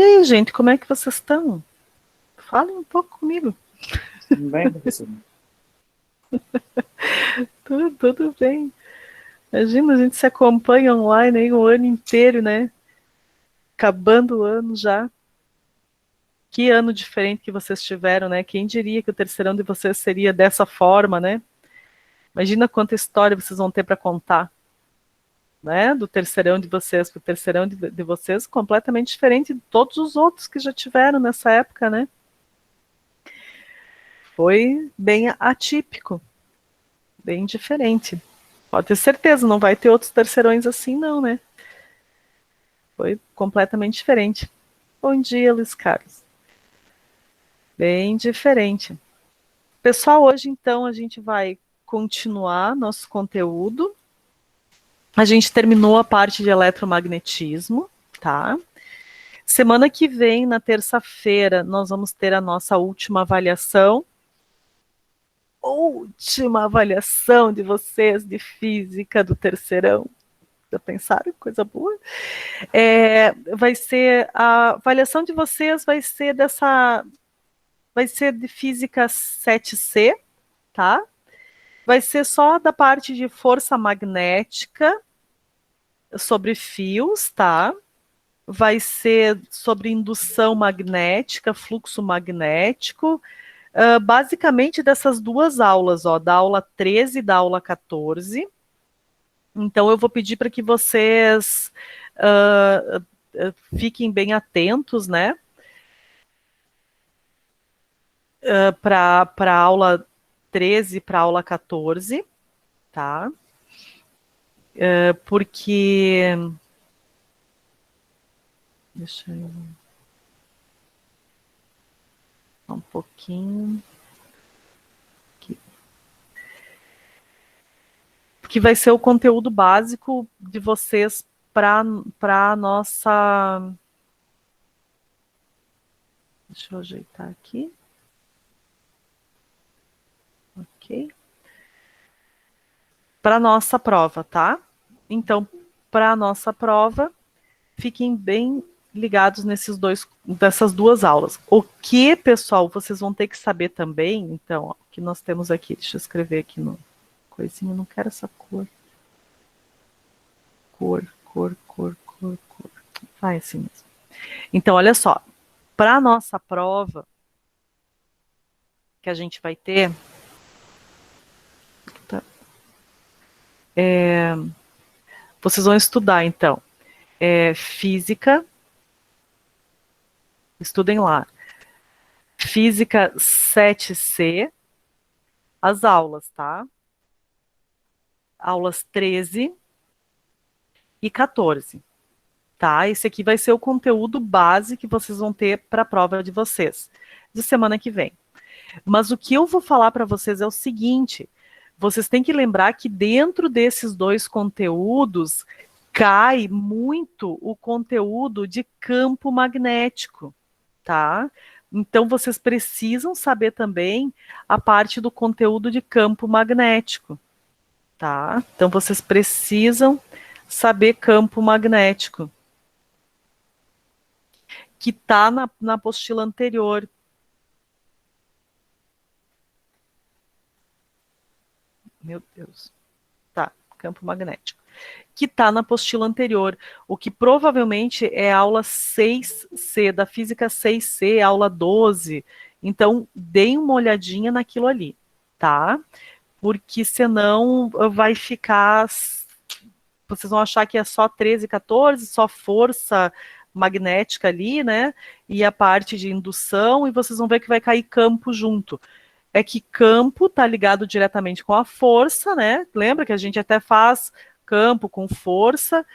E aí, gente, como é que vocês estão? Falem um pouco comigo. Bem, professor. Tudo bem. Imagina, a gente se acompanha online aí o ano inteiro, né? Acabando o ano já. Que ano diferente que vocês tiveram, né? Quem diria que o terceirão de vocês seria dessa forma, né? Imagina quanta história vocês vão ter para contar, né? Do terceirão de vocês, porque o terceirão de vocês completamente diferente de todos os outros que já tiveram nessa época, né? Foi bem atípico, bem diferente. Pode ter certeza, não vai ter outros terceirões assim, não, né? Foi completamente diferente. Bom dia, Luiz Carlos. Bem diferente. Pessoal, hoje então a gente vai continuar nosso conteúdo. A gente terminou a parte de eletromagnetismo, tá? Semana que vem, na terça-feira, nós vamos ter a nossa última avaliação. Última avaliação de vocês de física do terceirão. Já pensaram? Coisa boa. Vai ser a avaliação de vocês vai ser de física 7C, tá? Vai ser só da parte de força magnética sobre fios, tá? Vai ser sobre indução magnética, fluxo magnético, basicamente dessas duas aulas, ó, da aula 13 e da aula 14. Então eu vou pedir para que vocês fiquem bem atentos, né? Para a aula 13 para a aula 14, tá? Porque. Deixa eu. Um pouquinho. Aqui. Que vai ser o conteúdo básico de vocês para a nossa. Deixa eu ajeitar aqui. Ok. Para a nossa prova, tá? Então, para a nossa prova, fiquem bem ligados dessas duas aulas. O que, pessoal, vocês vão ter que saber também, então, ó, que nós temos aqui, deixa eu escrever aqui no coisinha, não quero essa cor. Cor. Vai assim mesmo. Então, olha só, para a nossa prova que a gente vai ter, tá, vocês vão estudar, então, física, estudem lá, física 7C, as aulas, tá? Aulas 13 e 14, tá? Esse aqui vai ser o conteúdo base que vocês vão ter para a prova de vocês, de semana que vem. Mas o que eu vou falar para vocês é o seguinte, vocês têm que lembrar que dentro desses dois conteúdos cai muito o conteúdo de campo magnético, tá? Então vocês precisam saber também a parte do conteúdo de campo magnético, tá? Então vocês precisam saber campo magnético, que está na apostila anterior. Meu Deus. Tá, campo magnético. Que está na apostila anterior, o que provavelmente é a aula 6C, da física 6C, aula 12. Então, deem uma olhadinha naquilo ali, tá? Porque senão vai ficar. Vocês vão achar que é só 13 e 14, só força magnética ali, né? E a parte de indução, e vocês vão ver que vai cair campo junto. É que campo está ligado diretamente com a força, né? Lembra que a gente até faz campo com força,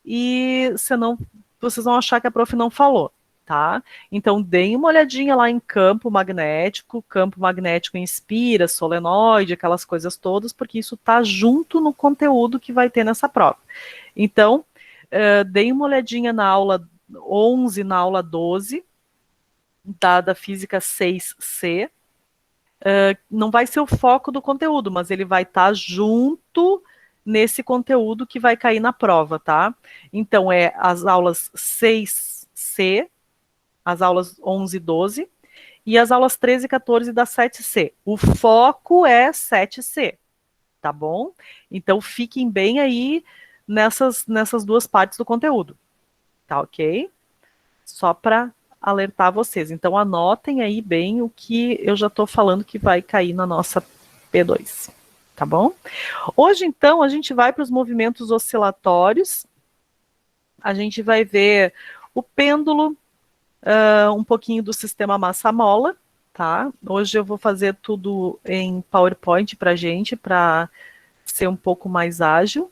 e senão vocês vão achar que a prof não falou, tá? Então deem uma olhadinha lá em campo magnético inspira, solenoide, aquelas coisas todas, porque isso está junto no conteúdo que vai ter nessa prova. Então, deem uma olhadinha na aula 11, na aula 12, da física 6C, não vai ser o foco do conteúdo, mas ele vai estar junto nesse conteúdo que vai cair na prova, tá? Então, as aulas 6C as aulas 11 e 12, e as aulas 13 e 14 da 7C. O foco é 7C, tá bom? Então fiquem bem aí nessas duas partes do conteúdo, tá ok? Só para alertar vocês. Então anotem aí bem o que eu já estou falando que vai cair na nossa P2, tá bom? Hoje, então, a gente vai para os movimentos oscilatórios. A gente vai ver o pêndulo, um pouquinho do sistema massa-mola, tá? Hoje eu vou fazer tudo em PowerPoint para a gente, para ser um pouco mais ágil.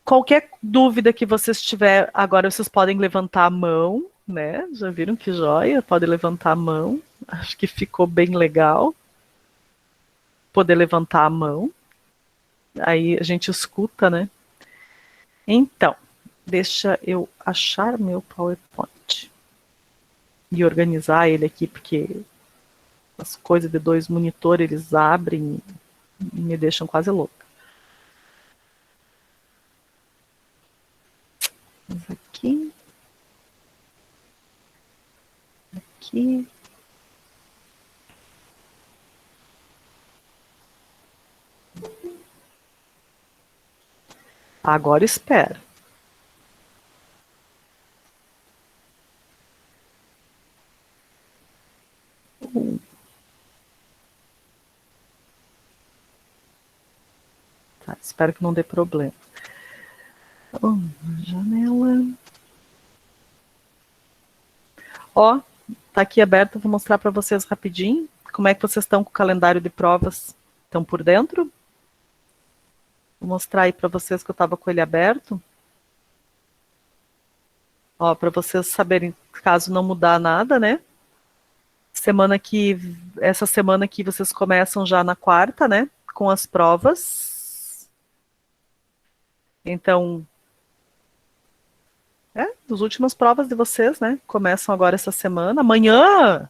Qualquer dúvida que vocês tiverem, agora vocês podem levantar a mão, né? Já viram que joia? Podem levantar a mão. Acho que ficou bem legal. Poder levantar a mão. Aí a gente escuta, né? Então, deixa eu achar meu PowerPoint e organizar ele aqui, porque as coisas de 2 monitores eles abrem e me deixam quase louca. Mas aqui. Aqui. Agora espera. Tá, espero que não dê problema. Janela. Ó, tá aqui aberto, vou mostrar para vocês rapidinho. Como é que vocês estão com o calendário de provas? Estão por dentro? Vou mostrar aí para vocês que eu estava com ele aberto. Ó, para vocês saberem, caso não mudar nada, né? Essa semana aqui vocês começam já na quarta, né? Com as provas. Então, as últimas provas de vocês, né? Começam agora essa semana. Amanhã!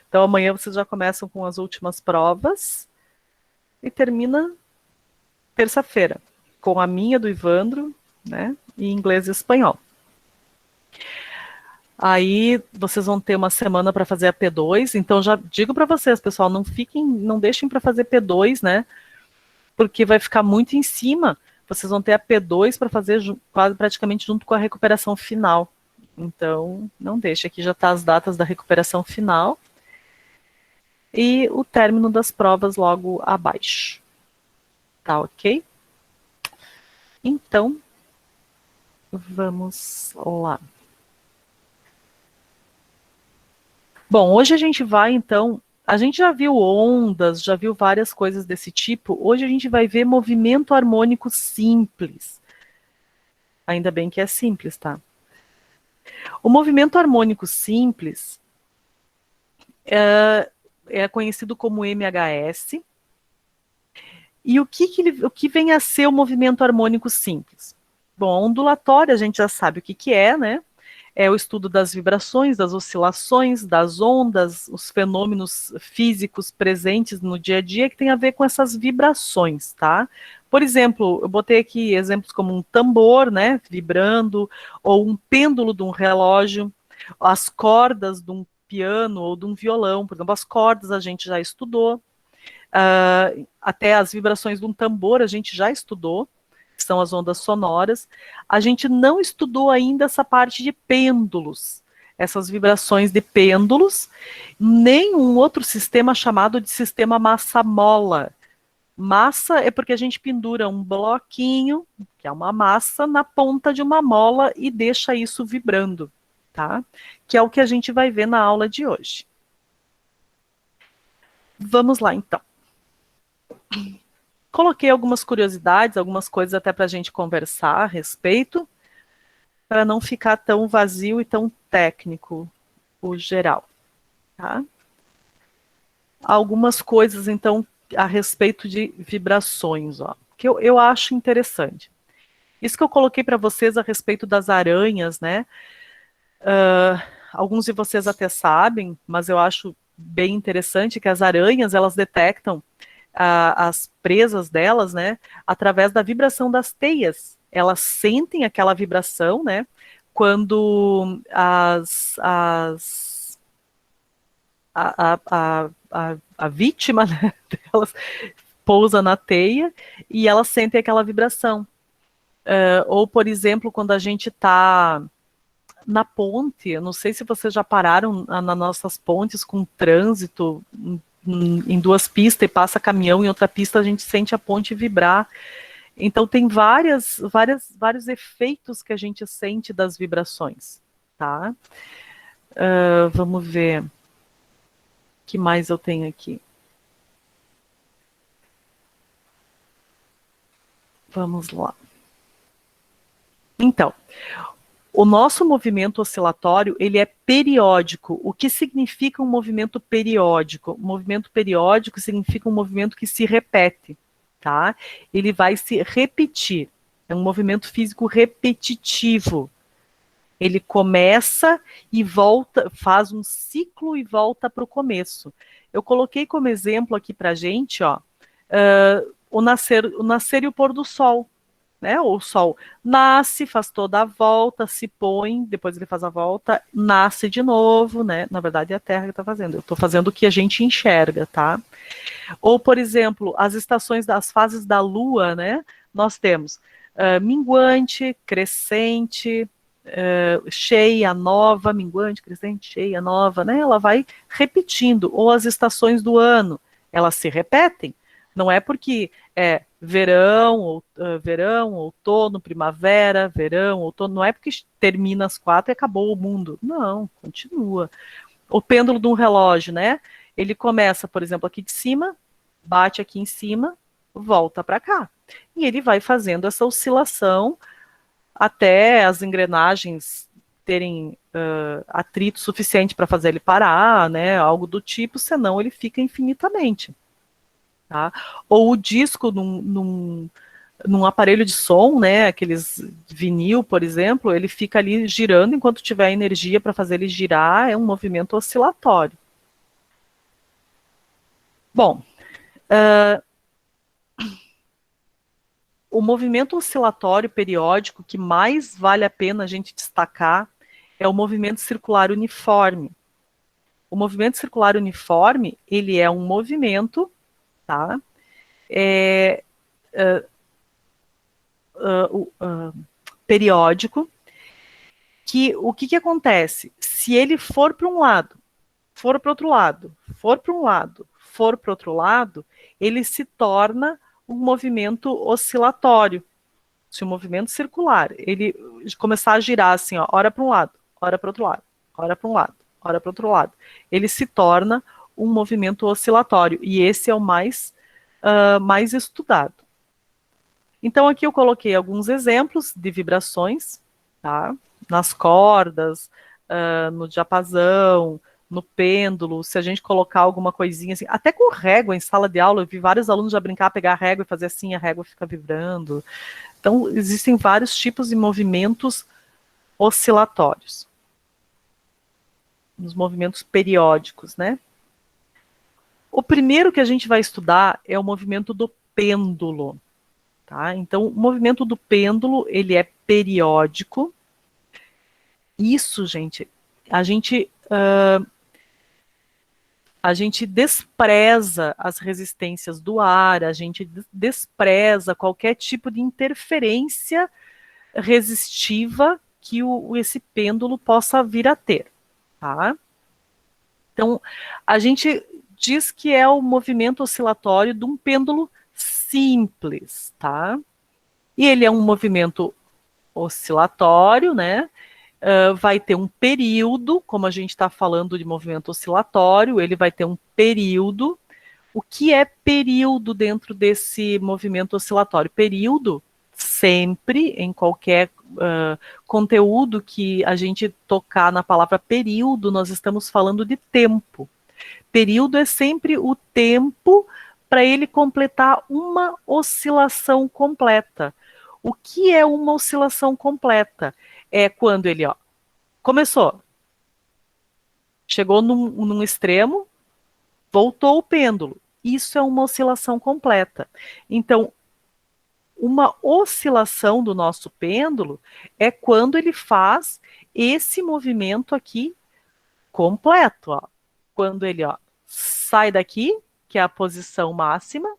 Então, amanhã vocês já começam com as últimas provas. E termina terça-feira, com a minha do Ivandro, né? E inglês e espanhol. Aí vocês vão ter uma semana para fazer a P2, então já digo para vocês, pessoal, não deixem para fazer P2, né? Porque vai ficar muito em cima. Vocês vão ter a P2 para fazer quase praticamente junto com a recuperação final. Então, não deixe, aqui já tá as datas da recuperação final e o término das provas logo abaixo. Tá ok? Então, vamos lá. Bom, hoje a gente vai, então, a gente já viu ondas, já viu várias coisas desse tipo. Hoje a gente vai ver movimento harmônico simples. Ainda bem que é simples, tá? O movimento harmônico simples é conhecido como MHS. E o que vem a ser o movimento harmônico simples? Bom, a ondulatória a gente já sabe o que é, né? É o estudo das vibrações, das oscilações, das ondas, os fenômenos físicos presentes no dia a dia que tem a ver com essas vibrações, tá? Por exemplo, eu botei aqui exemplos como um tambor, né, vibrando, ou um pêndulo de um relógio, as cordas de um piano ou de um violão, por exemplo, as cordas a gente já estudou, até as vibrações de um tambor a gente já estudou, que são as ondas sonoras. A gente não estudou ainda essa parte de pêndulos, essas vibrações de pêndulos, nem um outro sistema chamado de sistema massa-mola. Massa é porque a gente pendura um bloquinho, que é uma massa, na ponta de uma mola e deixa isso vibrando, tá? Que é o que a gente vai ver na aula de hoje. Vamos lá, então. Coloquei algumas curiosidades, algumas coisas até para a gente conversar a respeito, para não ficar tão vazio e tão técnico o geral, tá? Algumas coisas, então, a respeito de vibrações, ó, que eu acho interessante. Isso que eu coloquei para vocês a respeito das aranhas, né? Alguns de vocês até sabem, mas eu acho bem interessante que as aranhas, elas detectam as presas delas, né, através da vibração das teias elas sentem aquela vibração, né? Quando a vítima, né, delas pousa na teia e elas sentem aquela vibração. Ou, por exemplo, quando a gente está na ponte, eu não sei se vocês já pararam nas nossas pontes com trânsito em duas pistas e passa caminhão, em outra pista a gente sente a ponte vibrar. Então tem vários efeitos que a gente sente das vibrações, tá? Vamos ver. O que mais eu tenho aqui? Vamos lá. Então, o nosso movimento oscilatório, ele é periódico. O que significa um movimento periódico? Um movimento periódico significa um movimento que se repete, tá? Ele vai se repetir. É um movimento físico repetitivo. Ele começa e volta, faz um ciclo e volta para o começo. Eu coloquei como exemplo aqui para a gente, ó, o nascer e o pôr do sol. Né? O Sol nasce, faz toda a volta, se põe, depois ele faz a volta, nasce de novo, né? Na verdade é a Terra que está fazendo. Eu estou fazendo o que a gente enxerga, tá? Ou, por exemplo, as estações das fases da Lua, né? Nós temos minguante, crescente, cheia, nova, minguante, crescente, cheia, nova, né? Ela vai repetindo. Ou as estações do ano, elas se repetem. Não é porque é verão, outono, primavera, verão, outono, não é porque termina as 4 e acabou o mundo. Não, continua. O pêndulo de um relógio, né? Ele começa, por exemplo, aqui de cima, bate aqui em cima, volta para cá. E ele vai fazendo essa oscilação até as engrenagens terem atrito suficiente para fazer ele parar, né? Algo do tipo, senão ele fica infinitamente. Tá? Ou o disco num aparelho de som, né, aqueles vinil, por exemplo, ele fica ali girando enquanto tiver energia para fazer ele girar, é um movimento oscilatório. Bom, o movimento oscilatório periódico que mais vale a pena a gente destacar é o movimento circular uniforme. O movimento circular uniforme, ele é um movimento, tá? Periódico, que o que acontece? Se ele for para um lado, for para outro lado, for para um lado, for para outro lado, ele se torna um movimento oscilatório. Se o movimento circular, ele começar a girar assim, ó, hora para um lado, hora para outro lado, hora para um lado, hora para outro lado, ele se torna um movimento oscilatório. E esse é o mais estudado. Então, aqui eu coloquei alguns exemplos de vibrações, tá? Nas cordas, no diapasão, no pêndulo, se a gente colocar alguma coisinha assim, até com régua em sala de aula, eu vi vários alunos já brincar, pegar a régua e fazer assim, a régua fica vibrando. Então, existem vários tipos de movimentos oscilatórios. Nos movimentos periódicos, né? O primeiro que a gente vai estudar é o movimento do pêndulo. Tá? Então, o movimento do pêndulo, ele é periódico. Isso, gente, a gente despreza as resistências do ar, a gente despreza qualquer tipo de interferência resistiva que esse pêndulo possa vir a ter. Tá? Então, a gente diz que é o movimento oscilatório de um pêndulo simples, tá? E ele é um movimento oscilatório, né? Vai ter um período, como a gente está falando de movimento oscilatório, ele vai ter um período. O que é período dentro desse movimento oscilatório? Período, sempre, em qualquer conteúdo que a gente tocar na palavra período, nós estamos falando de tempo. Período é sempre o tempo para ele completar uma oscilação completa. O que é uma oscilação completa? É quando ele começou, chegou num extremo, voltou o pêndulo. Isso é uma oscilação completa. Então, uma oscilação do nosso pêndulo é quando ele faz esse movimento aqui completo, ó. Quando ele, ó, sai daqui, que é a posição máxima,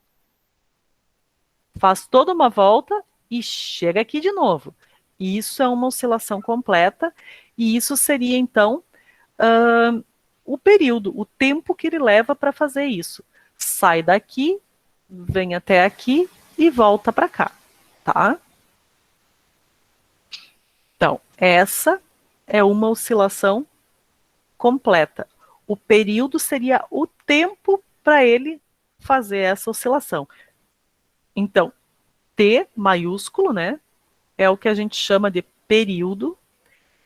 faz toda uma volta e chega aqui de novo. Isso é uma oscilação completa, e isso seria, então, o período, o tempo que ele leva para fazer isso. Sai daqui, vem até aqui e volta para cá, tá? Então, essa é uma oscilação completa. O período seria o tempo para ele fazer essa oscilação. Então, T maiúsculo, né, é o que a gente chama de período,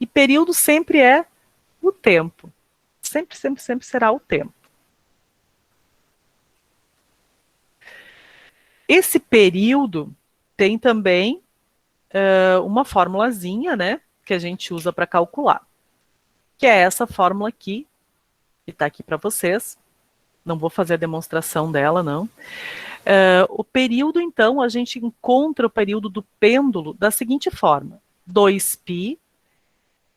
e período sempre é o tempo. Sempre, sempre, sempre será o tempo. Esse período tem também uma formulazinha, né, que a gente usa para calcular, que é essa fórmula aqui, que está aqui para vocês. Não vou fazer a demonstração dela, não. O período, então, a gente encontra o período do pêndulo da seguinte forma: 2π,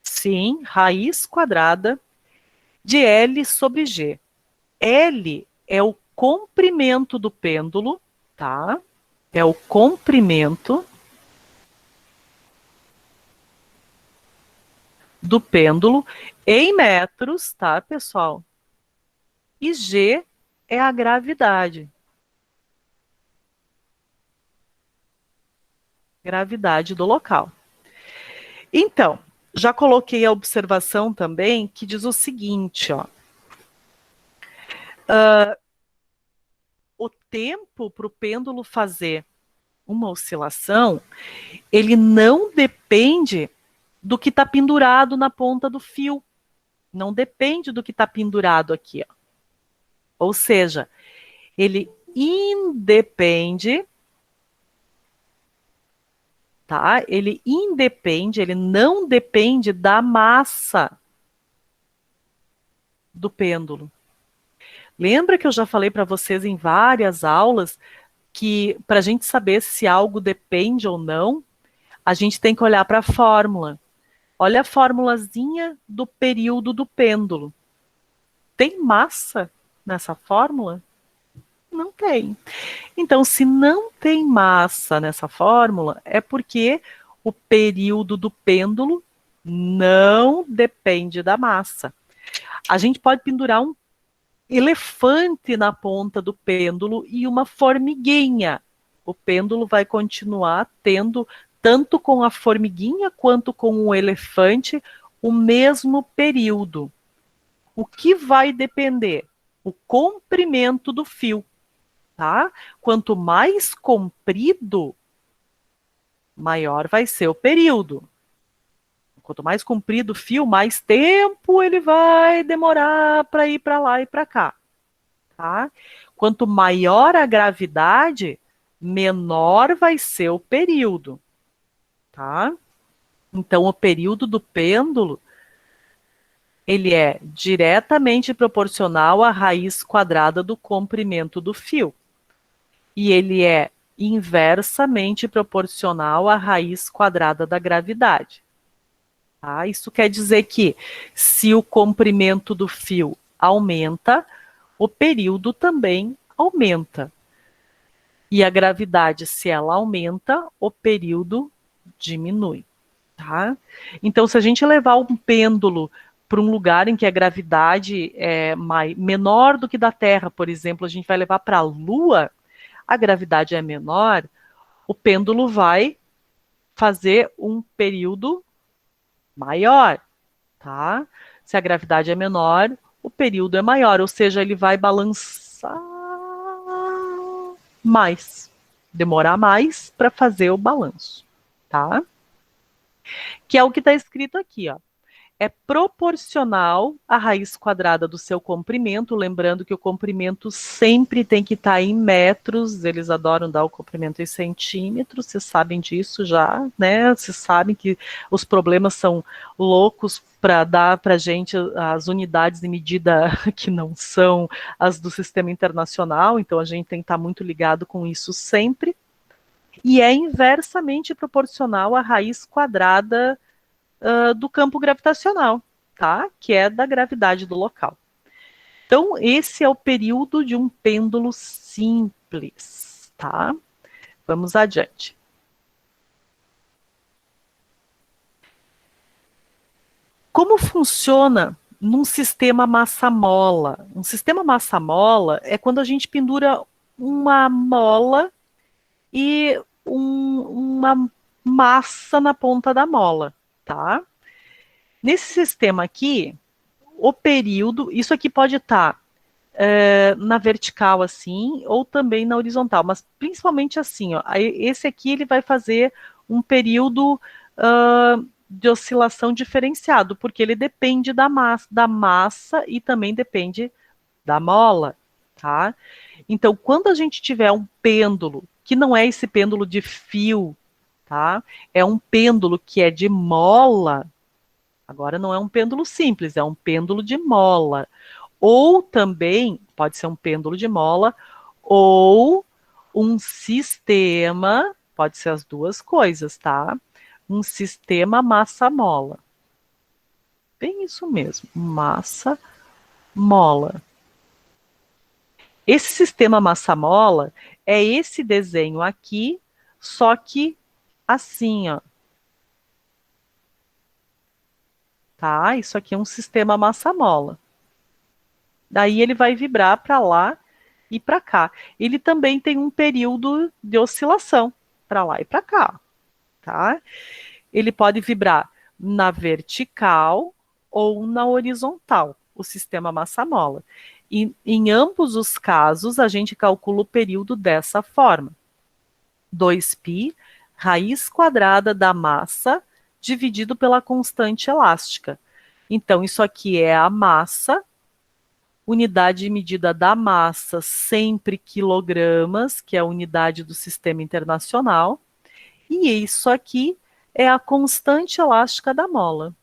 sim, raiz quadrada de L sobre G. L é o comprimento do pêndulo, tá? É o comprimento do pêndulo em metros, tá, pessoal? E G é a gravidade. Gravidade do local. Então, já coloquei a observação também que diz o seguinte, ó. O tempo para o pêndulo fazer uma oscilação, ele não depende do que está pendurado na ponta do fio. Não depende do que está pendurado aqui, ó. Ou seja, ele independe, tá? Ele independe, ele não depende da massa do pêndulo. Lembra que eu já falei para vocês em várias aulas que para a gente saber se algo depende ou não, a gente tem que olhar para a fórmula. Olha a formulazinha do período do pêndulo. Tem massa nessa fórmula? Não tem. Então, se não tem massa nessa fórmula, é porque o período do pêndulo não depende da massa. A gente pode pendurar um elefante na ponta do pêndulo e uma formiguinha. O pêndulo vai continuar tendo, tanto com a formiguinha quanto com o elefante, o mesmo período. O que vai depender? O comprimento do fio, tá? Quanto mais comprido, maior vai ser o período. Quanto mais comprido o fio, mais tempo ele vai demorar para ir para lá e para cá, tá? Quanto maior a gravidade, menor vai ser o período, tá? Então, o período do pêndulo, ele é diretamente proporcional à raiz quadrada do comprimento do fio. E ele é inversamente proporcional à raiz quadrada da gravidade. Tá? Isso quer dizer que se o comprimento do fio aumenta, o período também aumenta. E a gravidade, se ela aumenta, o período diminui. Tá? Então, se a gente levar um pêndulo para um lugar em que a gravidade é menor do que da Terra, por exemplo, a gente vai levar para a Lua, a gravidade é menor, o pêndulo vai fazer um período maior, tá? Se a gravidade é menor, o período é maior, ou seja, ele vai balançar mais, demorar mais para fazer o balanço, tá? Que é o que está escrito aqui, ó. É proporcional à raiz quadrada do seu comprimento, lembrando que o comprimento sempre tem que estar em metros, eles adoram dar o comprimento em centímetros, vocês sabem disso já, né? Vocês sabem que os problemas são loucos para dar para a gente as unidades de medida que não são as do sistema internacional, então a gente tem que estar muito ligado com isso sempre. e é inversamente proporcional à raiz quadrada do campo gravitacional, tá? Que é da gravidade do local. Então, esse é o período de um pêndulo simples, tá? Vamos adiante. Como funciona num sistema massa-mola? Um sistema massa-mola é quando a gente pendura uma mola e uma massa na ponta da mola, tá? Nesse sistema aqui, o período, isso aqui pode estar na vertical assim, ou também na horizontal, mas principalmente assim, ó, esse aqui ele vai fazer um período de oscilação diferenciado, porque ele depende da massa e também depende da mola, tá? Então, quando a gente tiver um pêndulo, que não é esse pêndulo de fio, tá? É um pêndulo que é de mola, agora não é um pêndulo simples, é um pêndulo de mola. Ou também pode ser um pêndulo de mola, ou um sistema, pode ser as duas coisas, tá? Um sistema massa-mola. Bem isso mesmo, massa-mola. Esse sistema massa-mola é esse desenho aqui, só que assim, ó. Tá? Isso aqui é um sistema massa-mola. Daí ele vai vibrar para lá e para cá. Ele também tem um período de oscilação para lá e para cá, tá? Ele pode vibrar na vertical ou na horizontal, o sistema massa-mola. E em ambos os casos, a gente calcula o período dessa forma: 2π raiz quadrada da massa dividido pela constante elástica. Então, isso aqui é a massa, unidade de medida da massa, sempre quilogramas, que é a unidade do sistema internacional, e isso aqui é a constante elástica da mola.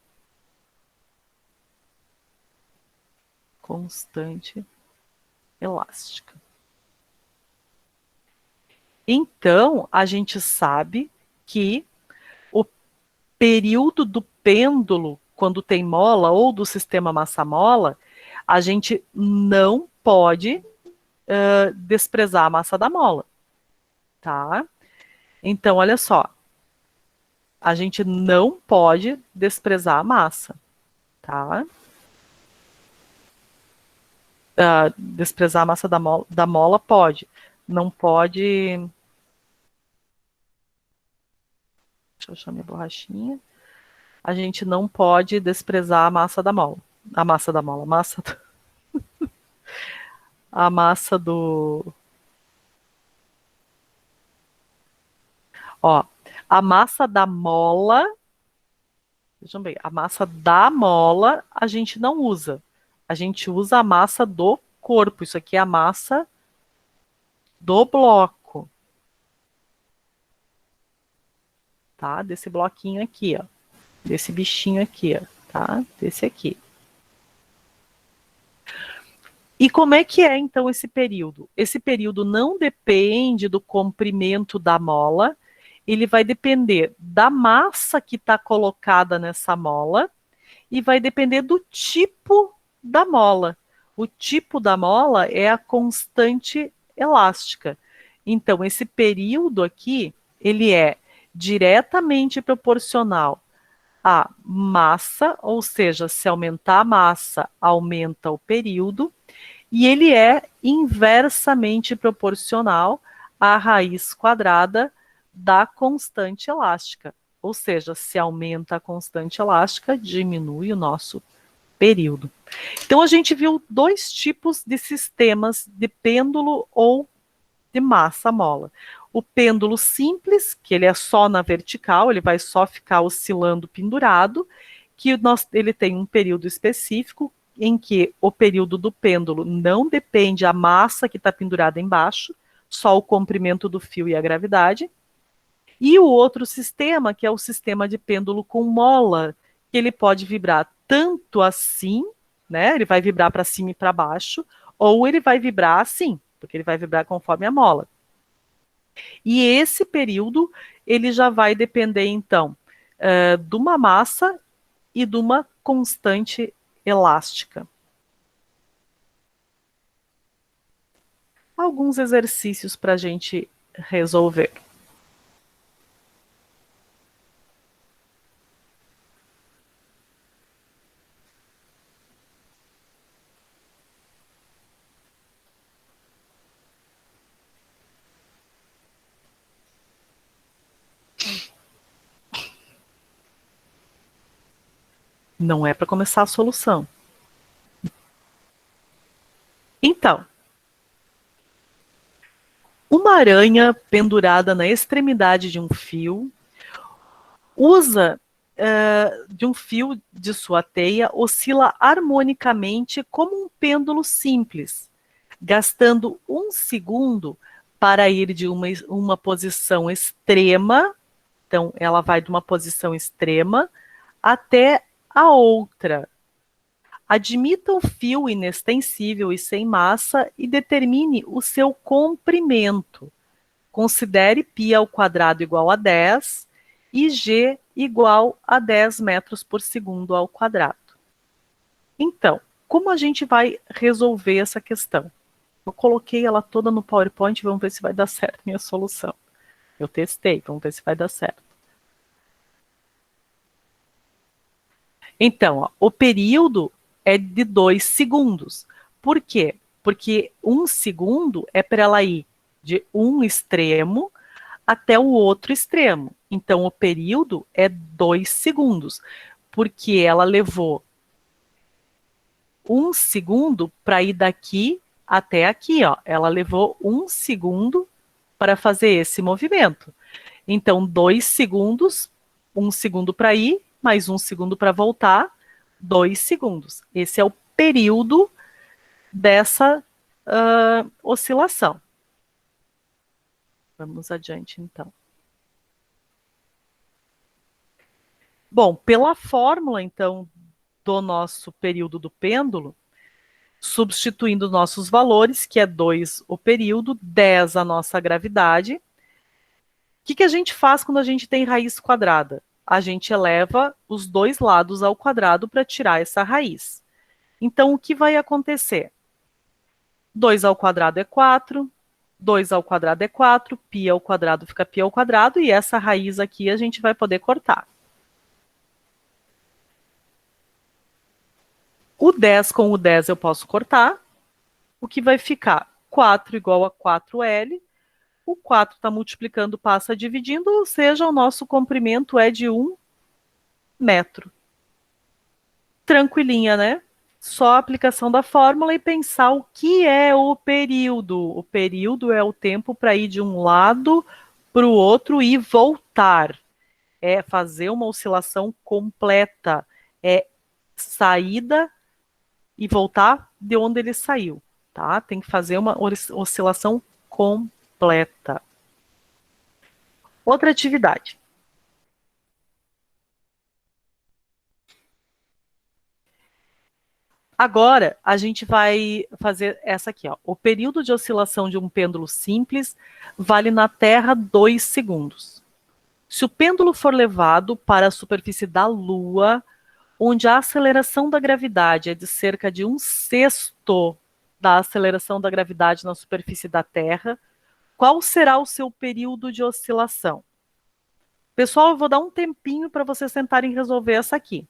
Constante elástica. Então, a gente sabe que o período do pêndulo, quando tem mola, ou do sistema massa-mola, a gente não pode desprezar a massa da mola, tá? Então, olha só, a gente não pode desprezar a massa, tá? Desprezar a massa da mola pode, não pode. Deixa eu achar minha borrachinha. A gente não pode desprezar a massa da mola. A massa da mola, a massa do. Ó, a massa da mola. Vejam bem, a massa da mola a gente não usa. A gente usa a massa do corpo. Isso aqui é a massa do bloco. Tá? Desse bloquinho aqui, ó. Desse bichinho aqui, ó. Tá? Desse aqui. E como é que é, então, esse período? Esse período não depende do comprimento da mola, ele vai depender da massa que está colocada nessa mola e vai depender do tipo da mola. O tipo da mola é a constante elástica. Então, esse período aqui, ele é diretamente proporcional à massa, ou seja, se aumentar a massa, aumenta o período, e ele é inversamente proporcional à raiz quadrada da constante elástica. Ou seja, se aumenta a constante elástica, diminui o nosso período. Então, a gente viu dois tipos de sistemas de pêndulo ou de massa-mola. O pêndulo simples, que ele é só na vertical, ele vai só ficar oscilando pendurado, que ele tem um período específico, em que o período do pêndulo não depende da massa que está pendurada embaixo, só o comprimento do fio e a gravidade. E o outro sistema, que é o sistema de pêndulo com mola, que ele pode vibrar tanto assim, né? Ele vai vibrar para cima e para baixo, ou ele vai vibrar assim, porque ele vai vibrar conforme a mola. E esse período, ele já vai depender, então, de uma massa e de uma constante elástica. Alguns exercícios para a gente resolver. Não é para começar a solução. Então, uma aranha pendurada na extremidade de um fio usa de um fio de sua teia, oscila harmonicamente como um pêndulo simples, gastando um segundo para ir de uma posição extrema, então ela vai de uma posição extrema até a outra. Admita o fio inextensível e sem massa e determine o seu comprimento. Considere π ao quadrado igual a 10 e g igual a 10 metros por segundo ao quadrado. Então, como a gente vai resolver essa questão? Eu coloquei ela toda no PowerPoint, vamos ver se vai dar certo minha solução. Eu testei, vamos ver se vai dar certo. Então, ó, o período é de 2 segundos. Por quê? Porque 1 segundo é para ela ir de um extremo até o outro extremo. Então, o período é 2 segundos, porque ela levou 1 segundo para ir daqui até aqui, ó. Ela levou 1 segundo para fazer esse movimento. Então, 2 segundos, 1 segundo para ir, mais 1 segundo para voltar, 2 segundos. Esse é o período dessa oscilação. Vamos adiante, então. Bom, pela fórmula, então, do nosso período do pêndulo, substituindo nossos valores, que é 2 o período, 10 a nossa gravidade. O que a gente faz quando a gente tem raiz quadrada? A gente eleva os dois lados ao quadrado para tirar essa raiz. Então, o que vai acontecer? 2 ao quadrado é 4, 2 ao quadrado é 4, π ao quadrado fica π ao quadrado, e essa raiz aqui a gente vai poder cortar. O 10 com o 10 eu posso cortar. O que vai ficar? 4 igual a 4L. O 4 está multiplicando, passa dividindo, ou seja, o nosso comprimento é de 1 metro. Tranquilinha, né? Só a aplicação da fórmula e pensar o que é o período. O período é o tempo para ir de um lado para o outro e voltar. É fazer uma oscilação completa. É saída e voltar de onde ele saiu, tá? Tem que fazer uma oscilação completa. Outra atividade. Agora, a gente vai fazer essa aqui, ó. O período de oscilação de um pêndulo simples vale na Terra 2 segundos. Se o pêndulo for levado para a superfície da Lua, onde a aceleração da gravidade é de cerca de 1/6 da aceleração da gravidade na superfície da Terra, qual será o seu período de oscilação? Pessoal, eu vou dar um tempinho para vocês tentarem resolver essa aqui.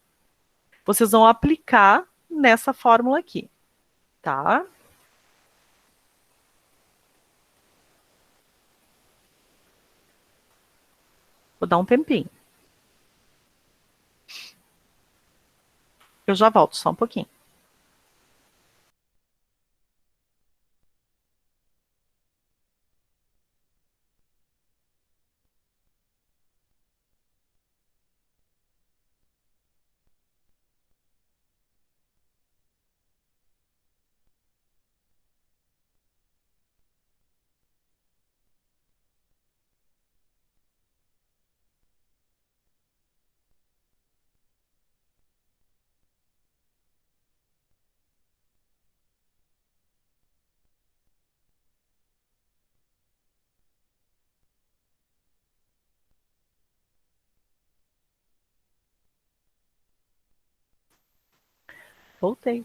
Vocês vão aplicar nessa fórmula aqui, tá? Vou dar um tempinho. Eu já volto, só um pouquinho. Voltei.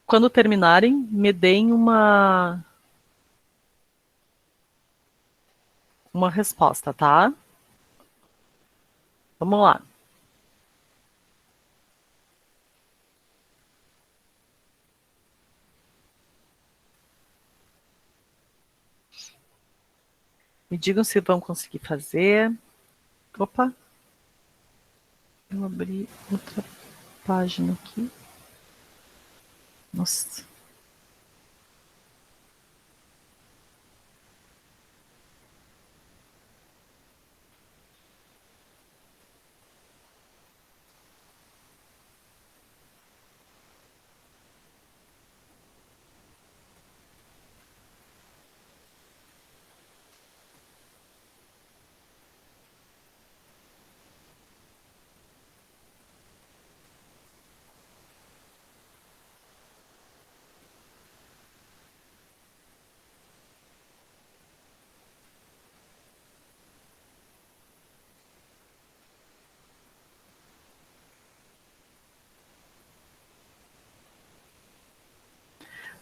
Quando terminarem, me deem uma resposta, tá? Vamos lá. Me digam se vão conseguir fazer. Opa, eu abri outra página aqui. Nossa.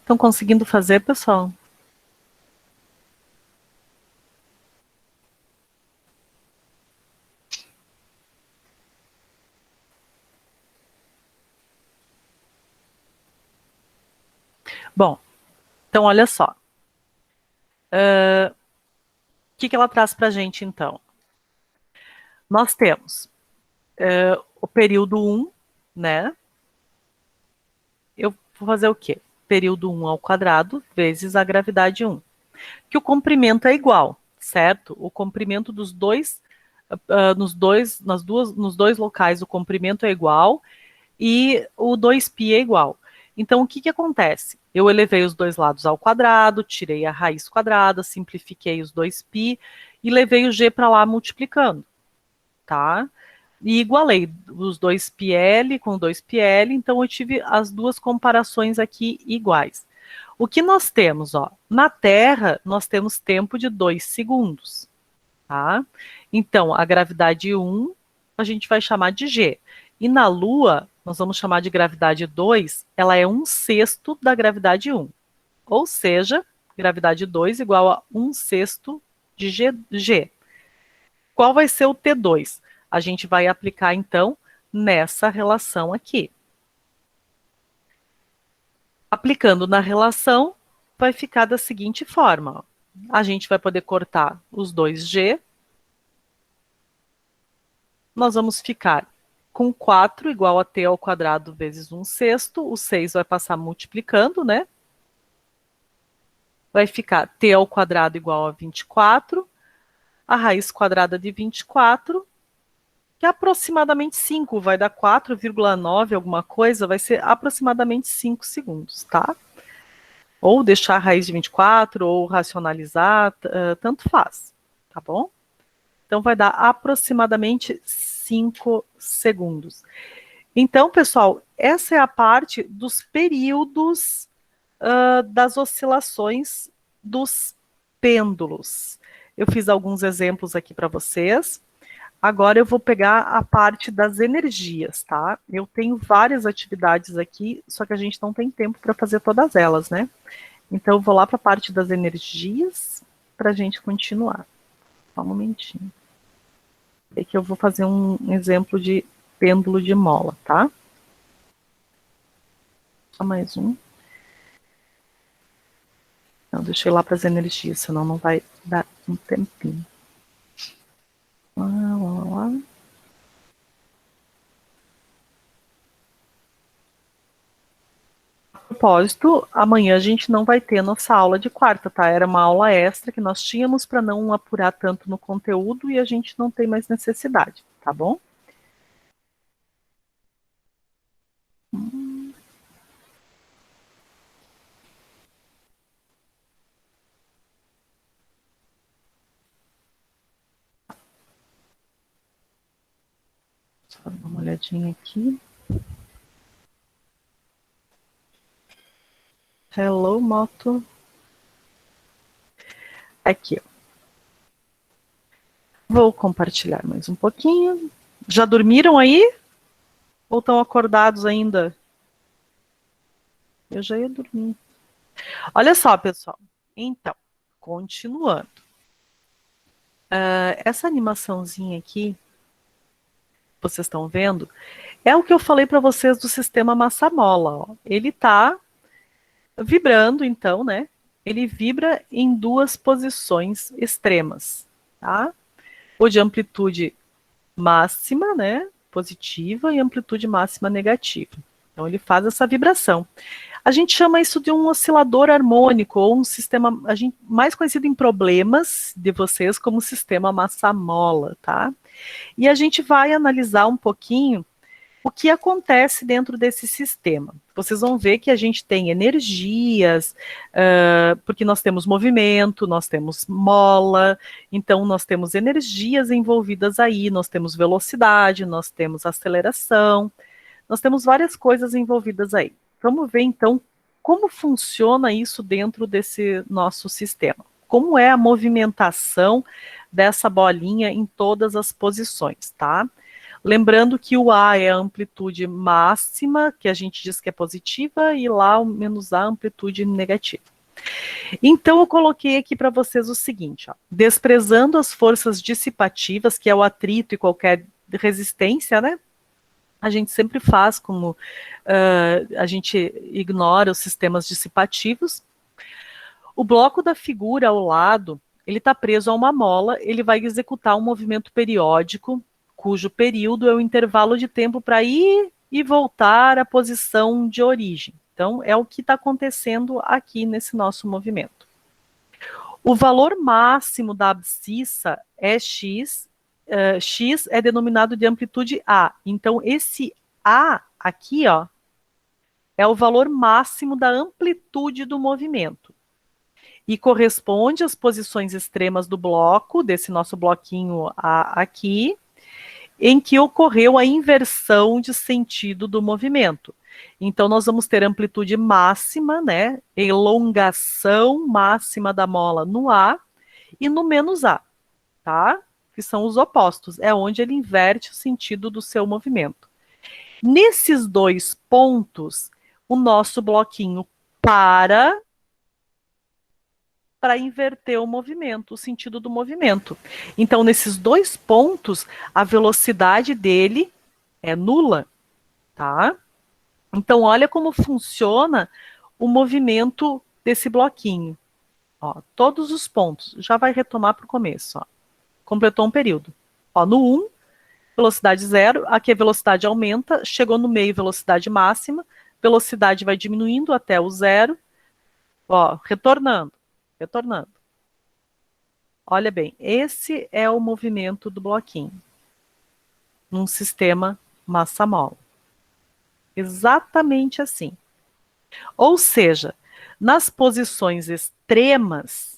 Estão conseguindo fazer, pessoal? Bom, então olha só. O que ela traz para a gente, então? Nós temos o período 1, né? Eu vou fazer o quê? Período 1 ao quadrado vezes a gravidade 1. Que o comprimento é igual, certo? O comprimento dos dois, nos dois locais, o comprimento é igual e o 2π é igual. Então, o que acontece? Eu elevei os dois lados ao quadrado, tirei a raiz quadrada, simplifiquei os 2π e levei o g para lá multiplicando, tá? E igualei os 2πl com 2πl, então eu tive as duas comparações aqui iguais. O que nós temos, ó? Na Terra, nós temos tempo de 2 segundos, tá? Então, a gravidade 1 a gente vai chamar de g. E na Lua, nós vamos chamar de gravidade 2, ela é 1/6 da gravidade 1. Ou seja, gravidade 2 igual a 1/6 de g. Qual vai ser o T2? A gente vai aplicar, então, nessa relação aqui. Aplicando na relação, vai ficar da seguinte forma. Ó. A gente vai poder cortar os 2g. Nós vamos ficar com 4 igual a t ao quadrado vezes 1/6. O 6 vai passar multiplicando, né? Vai ficar t ao quadrado igual a 24. A raiz quadrada de 24, que é aproximadamente 5, vai dar 4,9 alguma coisa, vai ser aproximadamente 5 segundos, tá? Ou deixar a raiz de 24, ou racionalizar, tanto faz, tá bom? Então, vai dar aproximadamente 5 segundos. Então, pessoal, essa é a parte dos períodos das oscilações dos pêndulos. Eu fiz alguns exemplos aqui para vocês. Agora eu vou pegar a parte das energias, tá? Eu tenho várias atividades aqui, só que a gente não tem tempo para fazer todas elas, né? Então eu vou lá para a parte das energias para a gente continuar. Só um momentinho. É que eu vou fazer um exemplo de pêndulo de mola, tá? Só mais um. Não, deixa eu ir lá para as energias, senão não vai dar um tempinho. Lá. propósito, amanhã a gente não vai ter nossa aula de quarta, tá? Era uma aula extra que nós tínhamos para não apurar tanto no conteúdo e a gente não tem mais necessidade, tá bom? Só dar uma olhadinha aqui. Hello, moto. Aqui, ó. Vou compartilhar mais um pouquinho. Já dormiram aí? Ou estão acordados ainda? Eu já ia dormir. Olha só, pessoal. Então, continuando. Essa animaçãozinha aqui, vocês estão vendo, é o que eu falei para vocês do sistema massa-mola. Ele está vibrando, então, né? Ele vibra em duas posições extremas, tá? O de amplitude máxima, né? Positiva e amplitude máxima negativa. Então, ele faz essa vibração. A gente chama isso de um oscilador harmônico, ou um sistema, mais conhecido em problemas de vocês como sistema massa-mola, tá? E a gente vai analisar um pouquinho o que acontece dentro desse sistema. Vocês vão ver que a gente tem energias, porque nós temos movimento, nós temos mola, então nós temos energias envolvidas aí, nós temos velocidade, nós temos aceleração, nós temos várias coisas envolvidas aí. Vamos ver então como funciona isso dentro desse nosso sistema. Como é a movimentação dessa bolinha em todas as posições, tá? Lembrando que o A é a amplitude máxima, que a gente diz que é positiva, e lá o menos A, amplitude negativa. Então, eu coloquei aqui para vocês o seguinte, ó, desprezando as forças dissipativas, que é o atrito e qualquer resistência, né? A gente sempre faz como a gente ignora os sistemas dissipativos. O bloco da figura ao lado, ele está preso a uma mola, ele vai executar um movimento periódico, cujo período é o intervalo de tempo para ir e voltar à posição de origem. Então, é o que está acontecendo aqui nesse nosso movimento. O valor máximo da abscissa é x, x é denominado de amplitude A. Então, esse A aqui, ó, é o valor máximo da amplitude do movimento. E corresponde às posições extremas do bloco, desse nosso bloquinho A aqui, em que ocorreu a inversão de sentido do movimento. Então, nós vamos ter amplitude máxima, né? Elongação máxima da mola no A e no menos A, tá? Que são os opostos, é onde ele inverte o sentido do seu movimento. Nesses dois pontos, o nosso bloquinho para inverter o movimento, o sentido do movimento. Então, nesses dois pontos, a velocidade dele é nula, tá? Então, olha como funciona o movimento desse bloquinho. Ó, todos os pontos, já vai retomar para o começo. Ó. Completou um período. Ó, no 1, velocidade 0, aqui a velocidade aumenta, chegou no meio, velocidade máxima, velocidade vai diminuindo até o 0, ó, retornando. Olha bem, esse é o movimento do bloquinho num sistema massa-mola. Exatamente assim. Ou seja, nas posições extremas,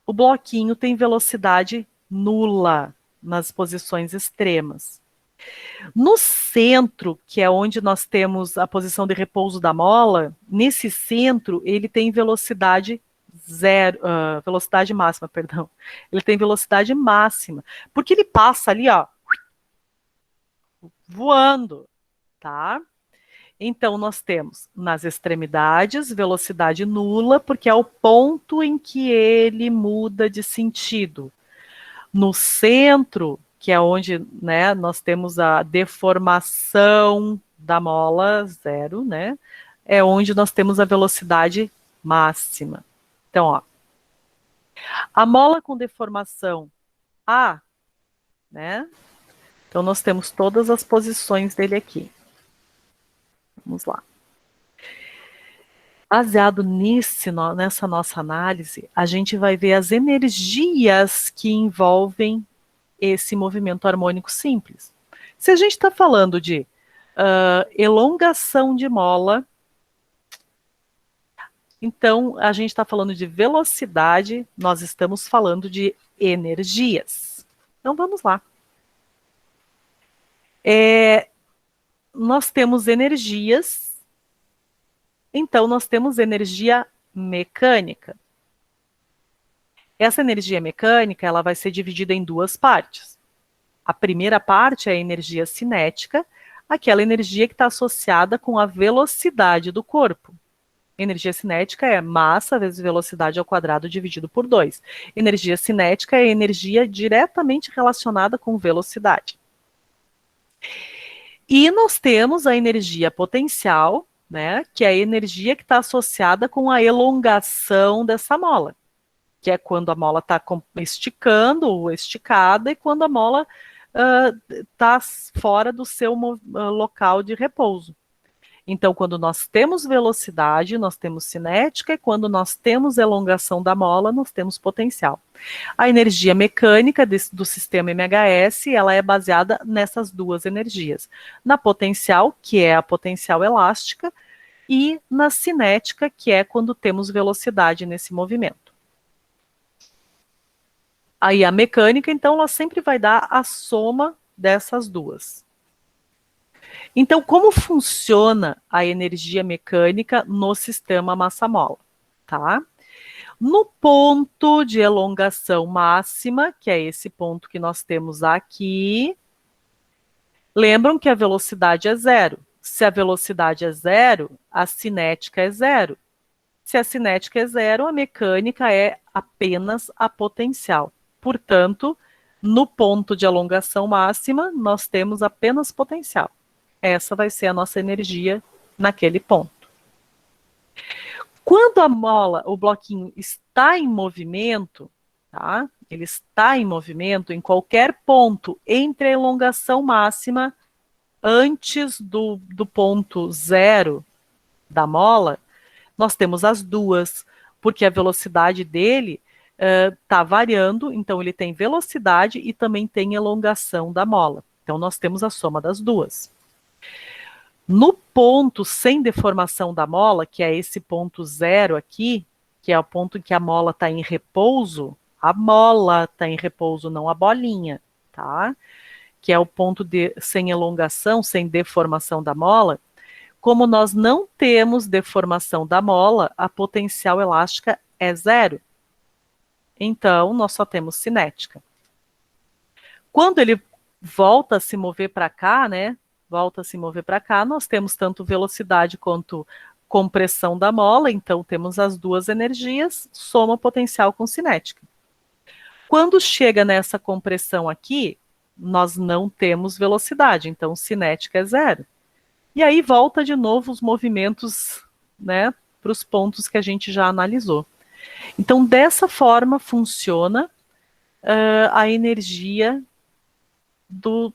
o bloquinho tem velocidade nula nas posições extremas. No centro, que é onde nós temos a posição de repouso da mola, nesse centro ele tem velocidade zero, velocidade máxima, perdão. Ele tem velocidade máxima, porque ele passa ali, ó, voando, tá? Então, nós temos nas extremidades velocidade nula, porque é o ponto em que ele muda de sentido. No centro, que é onde, né, nós temos a deformação da mola, zero, né? É onde nós temos a velocidade máxima. Então, ó, a mola com deformação A, né? Então, nós temos todas as posições dele aqui. Vamos lá. Baseado nessa nossa análise, a gente vai ver as energias que envolvem esse movimento harmônico simples. Se a gente está falando de elongação de mola, então a gente está falando de velocidade, nós estamos falando de energias. Então vamos lá. Nós temos energias, então nós temos energia mecânica. Essa energia mecânica ela vai ser dividida em duas partes. A primeira parte é a energia cinética, aquela energia que está associada com a velocidade do corpo. Energia cinética é massa vezes velocidade ao quadrado dividido por 2. Energia cinética é energia diretamente relacionada com velocidade. E nós temos a energia potencial, né, que é a energia que está associada com a elongação dessa mola, que é quando a mola está esticando ou esticada e quando a mola está fora do seu local de repouso. Então, quando nós temos velocidade, nós temos cinética, e quando nós temos elongação da mola, nós temos potencial. A energia mecânica do sistema MHS, ela é baseada nessas duas energias. Na potencial, que é a potencial elástica, e na cinética, que é quando temos velocidade nesse movimento. Aí a mecânica, então, ela sempre vai dar a soma dessas duas. Então, como funciona a energia mecânica no sistema massa-mola? Tá? No ponto de elongação máxima, que é esse ponto que nós temos aqui, lembram que a velocidade é zero. Se a velocidade é zero, a cinética é zero. Se a cinética é zero, a mecânica é apenas a potencial. Portanto, no ponto de elongação máxima, nós temos apenas potencial. Essa vai ser a nossa energia naquele ponto. Quando a mola, o bloquinho, está em movimento, tá? Ele está em movimento em qualquer ponto entre a elongação máxima antes do ponto zero da mola, nós temos as duas, porque a velocidade dele está variando, então ele tem velocidade e também tem elongação da mola. Então nós temos a soma das duas. No ponto sem deformação da mola, que é esse ponto zero aqui, que é o ponto em que a mola está em repouso, a mola está em repouso, não a bolinha, tá? Que é o ponto sem elongação, sem deformação da mola. Como nós não temos deformação da mola, a potencial elástica é zero. Então, nós só temos cinética. Quando ele volta a se mover para cá, né? Volta a se mover para cá, nós temos tanto velocidade quanto compressão da mola, então temos as duas energias, soma potencial com cinética. Quando chega nessa compressão aqui, nós não temos velocidade, então cinética é zero. E aí volta de novo os movimentos, né, para os pontos que a gente já analisou. Então, dessa forma funciona a energia do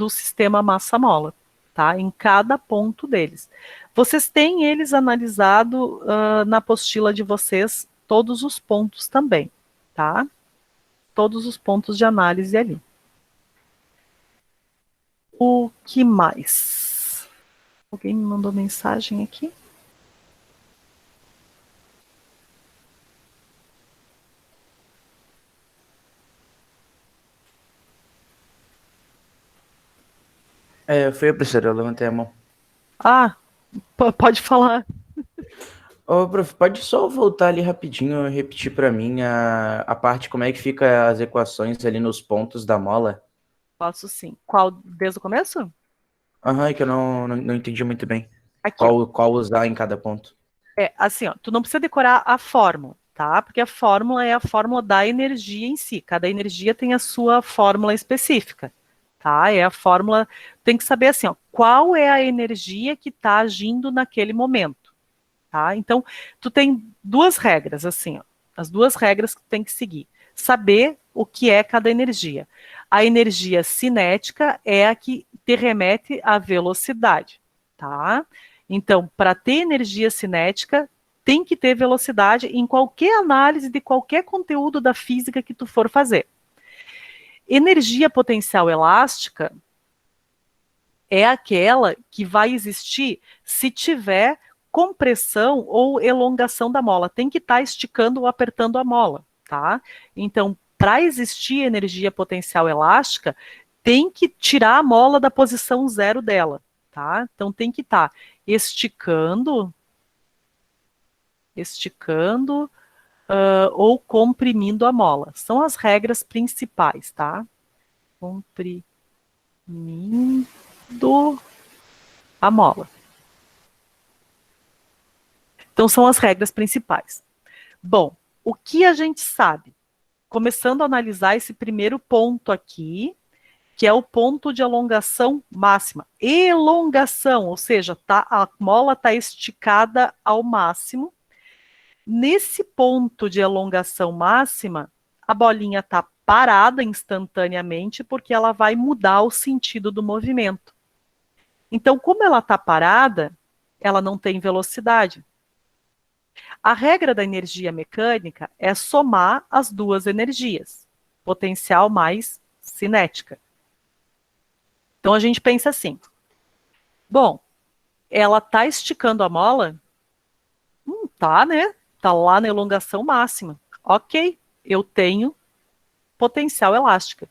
sistema massa-mola, tá? Em cada ponto deles. Vocês têm eles analisado na apostila de vocês todos os pontos também, tá? Todos os pontos de análise ali. O que mais? Alguém me mandou mensagem aqui? Foi a professora, eu levantei a mão. Ah, pode falar. Ô, prof, pode só voltar ali rapidinho e repetir para mim a parte, como é que fica as equações ali nos pontos da mola? Posso sim. Qual, desde o começo? Aham, é que eu não entendi muito bem. Aqui, ó. Qual usar em cada ponto? Assim, ó, tu não precisa decorar a fórmula, tá? Porque a fórmula é a fórmula da energia em si. Cada energia tem a sua fórmula específica, tá? É a fórmula, tem que saber assim, ó, qual é a energia que está agindo naquele momento, tá? Então, tu tem duas regras, assim, ó, as duas regras que tu tem que seguir. Saber o que é cada energia. A energia cinética é a que te remete à velocidade, tá? Então, para ter energia cinética, tem que ter velocidade em qualquer análise de qualquer conteúdo da física que tu for fazer. Energia potencial elástica é aquela que vai existir se tiver compressão ou elongação da mola. Tem que estar esticando ou apertando a mola, tá? Então, para existir energia potencial elástica, tem que tirar a mola da posição zero dela, tá? Então, tem que estar esticando, ou comprimindo a mola. São as regras principais, tá? Comprimindo a mola. Então, são as regras principais. Bom, o que a gente sabe? Começando a analisar esse primeiro ponto aqui, que é o ponto de elongação máxima. Elongação, ou seja, a mola está esticada ao máximo. Nesse ponto de elongação máxima, a bolinha está parada instantaneamente, porque ela vai mudar o sentido do movimento. Então, como ela está parada, ela não tem velocidade. A regra da energia mecânica é somar as duas energias, potencial mais cinética. Então a gente pensa assim, bom, ela está esticando a mola? Tá, né? Tá lá na elongação máxima. Ok, eu tenho potencial elástica.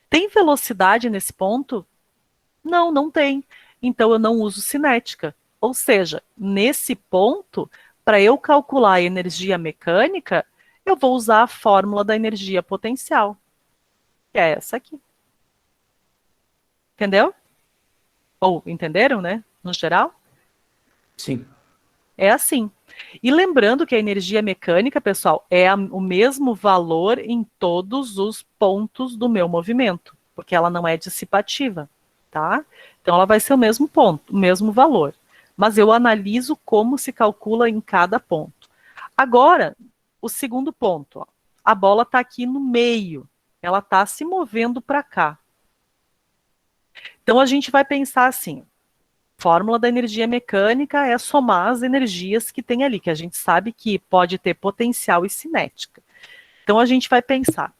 Tem velocidade nesse ponto? Não, não tem. Então eu não uso cinética. Ou seja, nesse ponto, para eu calcular a energia mecânica, eu vou usar a fórmula da energia potencial, que é essa aqui. Entendeu? Ou entenderam, né? No geral? Sim. É assim. E lembrando que a energia mecânica, pessoal, é o mesmo valor em todos os pontos do meu movimento, porque ela não é dissipativa, tá? Então ela vai ser o mesmo ponto, o mesmo valor. Mas eu analiso como se calcula em cada ponto. Agora, o segundo ponto, ó. A bola está aqui no meio, ela está se movendo para cá. Então a gente vai pensar assim, fórmula da energia mecânica é somar as energias que tem ali, que a gente sabe que pode ter potencial e cinética. Então a gente vai pensar,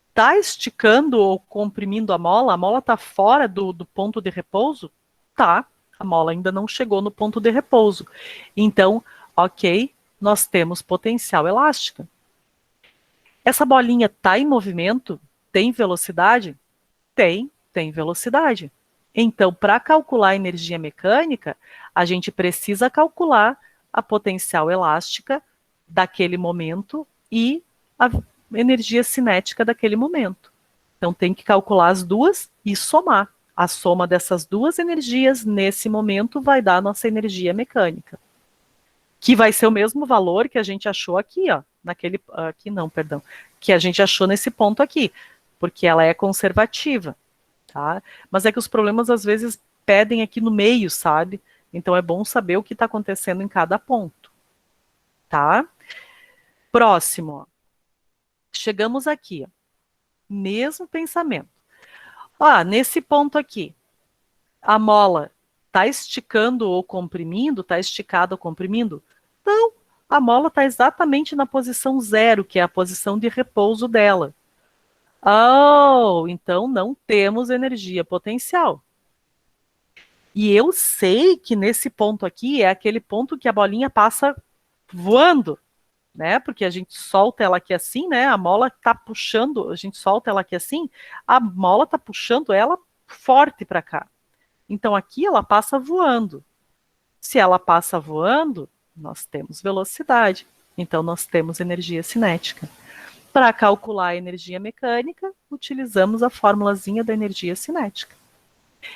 está esticando ou comprimindo a mola está fora do ponto de repouso? Tá, a mola ainda não chegou no ponto de repouso. Então, ok, nós temos potencial elástica. Essa bolinha está em movimento? Tem velocidade? Tem velocidade. Então, para calcular a energia mecânica, a gente precisa calcular a potencial elástica daquele momento e a energia cinética daquele momento. Então, tem que calcular as duas e somar. A soma dessas duas energias nesse momento vai dar a nossa energia mecânica, que vai ser o mesmo valor que a gente achou aqui, ó, que a gente achou nesse ponto aqui, porque ela é conservativa. Tá? Mas é que os problemas às vezes pedem aqui no meio, sabe? Então é bom saber o que está acontecendo em cada ponto. Tá? Próximo. Ó. Chegamos aqui. Ó. Mesmo pensamento. Nesse ponto aqui, a mola está esticando ou comprimindo? Está esticada ou comprimindo? Não. A mola está exatamente na posição zero, que é a posição de repouso dela. Então não temos energia potencial. E eu sei que nesse ponto aqui é aquele ponto que a bolinha passa voando, né? Porque a gente solta ela aqui assim, né? A mola tá puxando, a gente solta ela aqui assim, a mola tá puxando ela forte para cá. Então aqui ela passa voando. Se ela passa voando, nós temos velocidade. Então nós temos energia cinética. Para calcular a energia mecânica, utilizamos a formulazinha da energia cinética.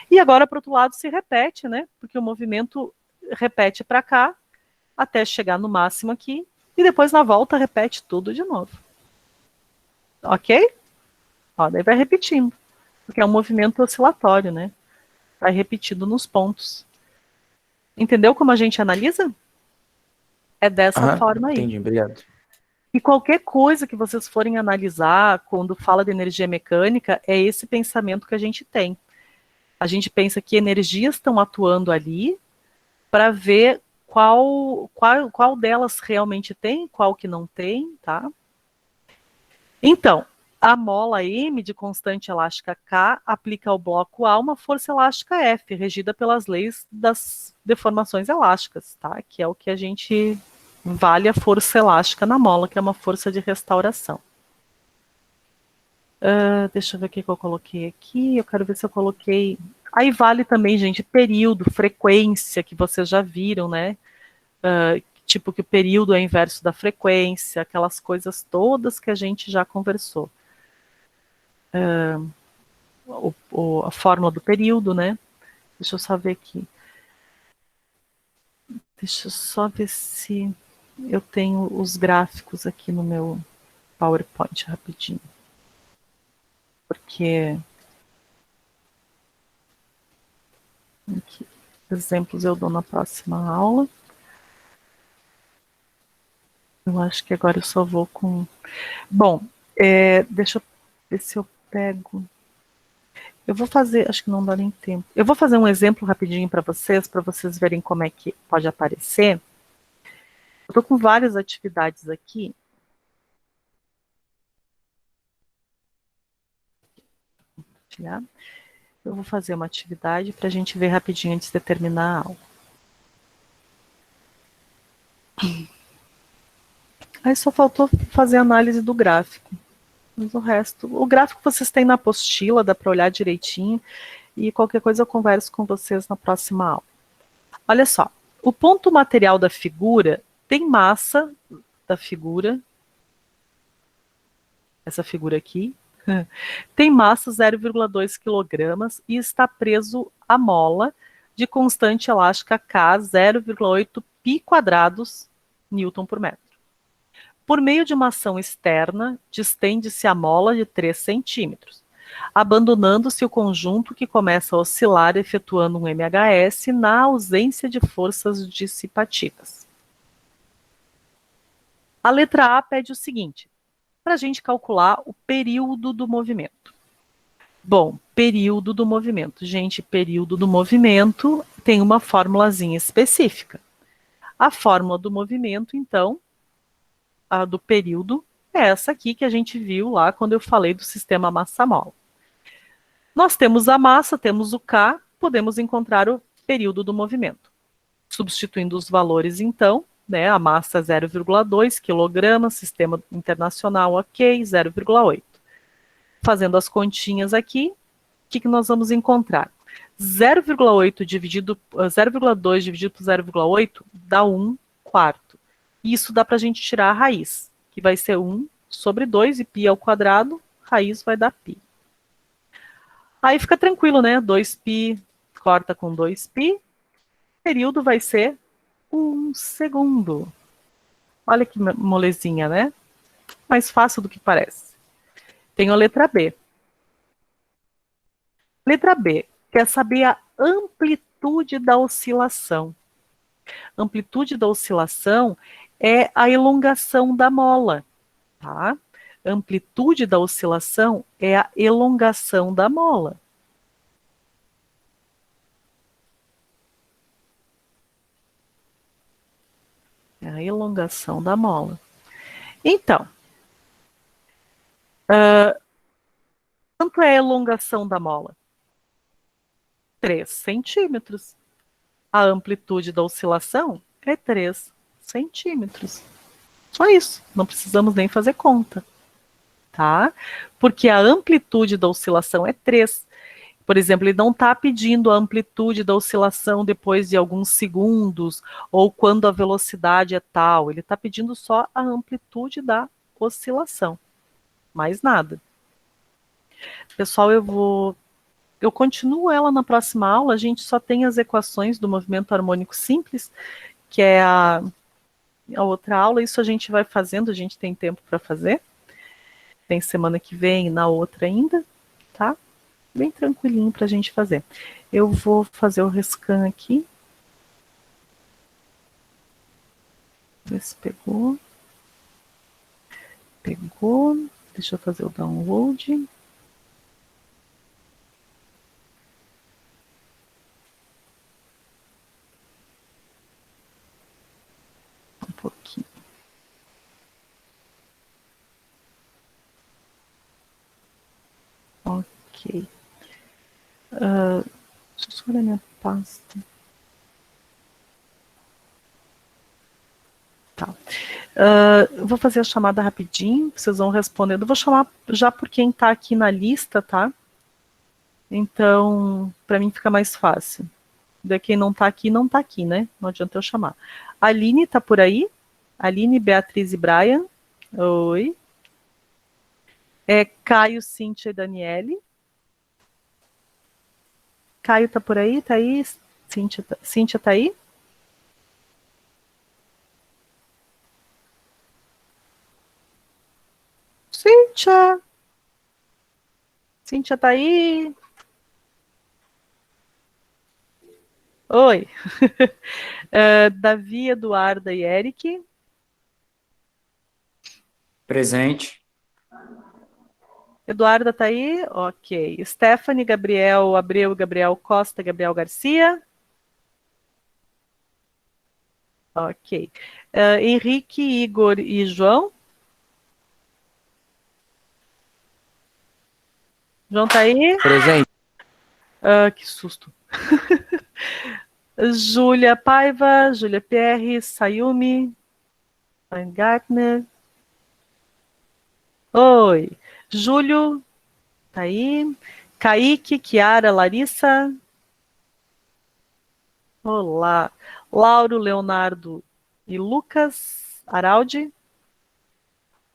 E agora, para o outro lado, se repete, né? Porque o movimento repete para cá, até chegar no máximo aqui, e depois na volta repete tudo de novo. Ok? Daí vai repetindo, porque é um movimento oscilatório, né? Vai repetindo nos pontos. Entendeu como a gente analisa? É dessa forma aí. Entendi, obrigado. E qualquer coisa que vocês forem analisar quando fala de energia mecânica, é esse pensamento que a gente tem. A gente pensa que energias estão atuando ali para ver qual delas realmente tem, qual que não tem, tá? Então, a mola M de constante elástica K aplica ao bloco A uma força elástica F, regida pelas leis das deformações elásticas, tá? Que é o que a gente vale a força elástica na mola, que é uma força de restauração. Deixa eu ver o que eu coloquei aqui. Eu quero ver se eu coloquei. Aí vale também, gente, período, frequência, que vocês já viram, né? Tipo que o período é inverso da frequência, aquelas coisas todas que a gente já conversou. A fórmula do período, né? Deixa eu só ver aqui. Deixa eu só ver se eu tenho os gráficos aqui no meu PowerPoint rapidinho. Porque aqui, exemplos eu dou na próxima aula. Eu acho que agora eu só vou com... Bom, deixa eu ver se eu pego... Eu vou fazer, acho que não dá nem tempo. Eu vou fazer um exemplo rapidinho para vocês verem como é que pode aparecer. Eu estou com várias atividades aqui. Eu vou fazer uma atividade para a gente ver rapidinho antes de terminar a aula. Aí só faltou fazer a análise do gráfico. Mas o resto, o gráfico vocês têm na apostila, dá para olhar direitinho. E qualquer coisa eu converso com vocês na próxima aula. Olha só, o ponto material da figura tem massa da figura, essa figura aqui, tem massa 0,2 kg e está preso à mola de constante elástica K 0,8 π quadrados Newton por metro. Por meio de uma ação externa, distende-se a mola de 3 centímetros, abandonando-se o conjunto que começa a oscilar efetuando um MHS na ausência de forças dissipativas. A letra A pede o seguinte, para a gente calcular o período do movimento. Bom, período do movimento. Gente, período do movimento tem uma formulazinha específica. A fórmula do movimento, então, a do período, é essa aqui que a gente viu lá quando eu falei do sistema massa-mola. Nós temos a massa, temos o K, podemos encontrar o período do movimento. Substituindo os valores, então, né, a massa 0,2 kg, sistema internacional ok, 0,8. Fazendo as continhas aqui, o que nós vamos encontrar? 0,2 dividido por 0,8 dá 1 quarto. Isso dá para a gente tirar a raiz, que vai ser 1 sobre 2, e π ao quadrado, raiz vai dar π. Aí fica tranquilo, né? 2π corta com 2π, período vai ser 1 segundo. Olha que molezinha, né? Mais fácil do que parece. Tem a letra B. Letra B, quer saber a amplitude da oscilação. Amplitude da oscilação é a elongação da mola, tá? Amplitude da oscilação é a elongação da mola. É a elongação da mola. Então, quanto é a elongação da mola? 3 centímetros. A amplitude da oscilação é 3 centímetros. Só isso, não precisamos nem fazer conta, tá? Porque a amplitude da oscilação é 3. Por exemplo, ele não está pedindo a amplitude da oscilação depois de alguns segundos ou quando a velocidade é tal. Ele está pedindo só a amplitude da oscilação. Mais nada. Pessoal, eu continuo ela na próxima aula. A gente só tem as equações do movimento harmônico simples, que é a outra aula. Isso a gente vai fazendo, a gente tem tempo para fazer. Tem semana que vem e na outra ainda, tá? Bem tranquilinho para a gente fazer. Eu vou fazer o rescan aqui. Ver se pegou. Pegou. Deixa eu fazer o download. pouquinho. Ok. Deixa eu só olhar minha pasta. Tá. Eu vou fazer a chamada rapidinho, vocês vão respondendo. Eu vou chamar já por quem está aqui na lista, tá? Então, para mim fica mais fácil. De quem não está aqui, não está aqui, né? Não adianta eu chamar. Aline está por aí? Aline, Beatriz e Brian. Oi. Caio, Cíntia e Daniele. Caio está por aí? Está aí? Cíntia está aí? Cíntia! Cíntia tá aí? Oi! Davi, Eduarda e Eric. Presente. Eduarda tá aí? Ok. Stephanie, Gabriel, Abreu, Gabriel Costa, Gabriel Garcia. Ok. Henrique, Igor e João. João tá aí? Presente. Que susto. Júlia Paiva, Júlia Pierre, Sayumi, Weingartner. Oi. Júlio, tá aí. Kaique, Kiara, Larissa. Olá. Lauro, Leonardo e Lucas Araldi.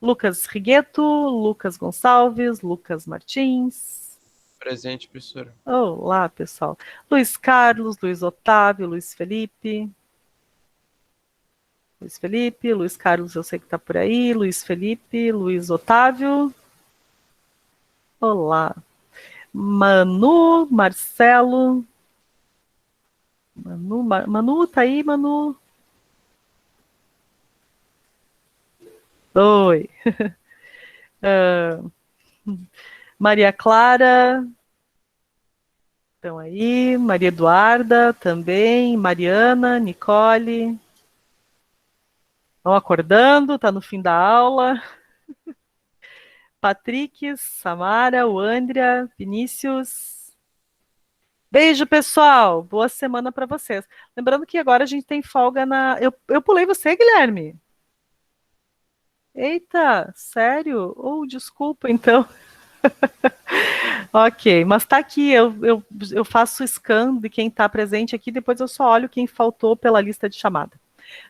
Lucas Rigueto, Lucas Gonçalves, Lucas Martins. Presente, professora. Olá, pessoal. Luiz Carlos, Luiz Otávio, Luiz Felipe. Luiz Carlos, eu sei que está por aí. Luiz Felipe, Luiz Otávio. Olá. Manu, Marcelo. Manu, tá aí, Manu? Oi. Maria Clara. Estão aí. Maria Eduarda também. Mariana, Nicole. Vão acordando, tá no fim da aula. Patrick, Samara, o Andrea, Vinícius. Beijo, pessoal. Boa semana para vocês. Lembrando que agora a gente tem folga na. Eu pulei você, Guilherme. Eita, sério? Desculpa, então. Ok, mas tá aqui. Eu faço scan de quem está presente aqui, depois eu só olho quem faltou pela lista de chamada.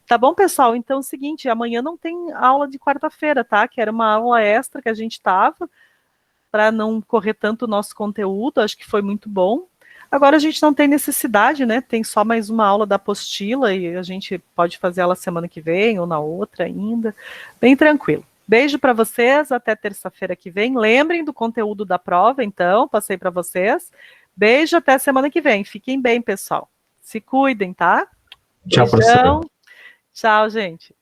Tá bom, pessoal? Então é o seguinte, amanhã não tem aula de quarta-feira, tá? Que era uma aula extra que a gente tava, para não correr tanto o nosso conteúdo, acho que foi muito bom. Agora a gente não tem necessidade, né? Tem só mais uma aula da apostila e a gente pode fazer ela semana que vem ou na outra ainda. Bem tranquilo. Beijo para vocês, até terça-feira que vem. Lembrem do conteúdo da prova, então, passei para vocês. Beijo, até semana que vem. Fiquem bem, pessoal. Se cuidem, tá? Tchau, professor. Tchau, gente.